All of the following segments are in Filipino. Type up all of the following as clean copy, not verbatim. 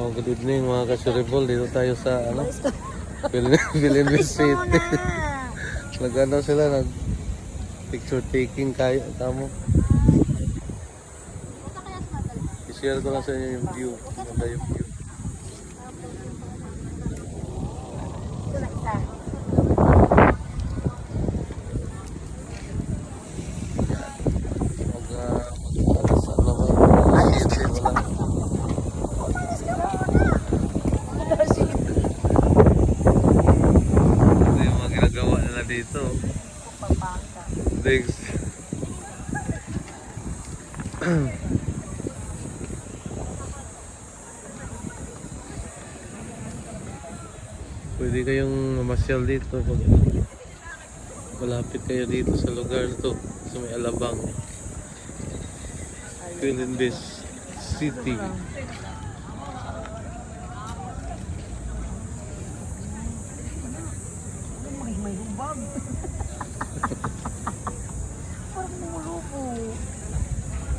Oh, good evening mga ka-Suribol. Dito tayo sa Villanueva City. Nag-ano sila, nag-picture taking kayo. Tamo. I-share ko lang sa inyo yung view. Maganda yung view. Mag-alasan naman. City mo lang. Ito yung mga ginagawa nila dito. Thanks. Pwede kayong mamasyal dito pag malapit kayo dito sa lugar na to, sa may Alabang, Villanueva City. May hubag. Parang lumulupo.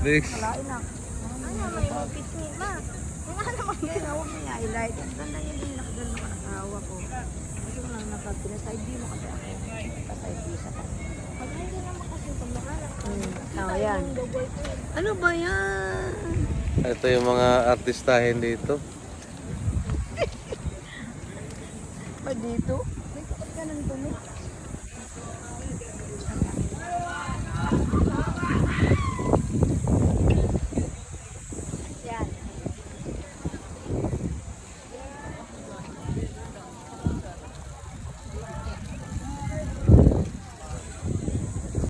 Next. Kalain na. Ano, may hupit ni ma. Yung ano mo yun, huwag mo i-highlight. Ang ganda yun din nakadal ng asawa ko. Kasi mo lang pinaside view mo kasi ako. Paside view sa kanya. Pag hindi naman kasi pamakalak. Yan. Ano ba yan? Ito yung mga artistahin dito. Pa dito? May kapag ka ng dumi.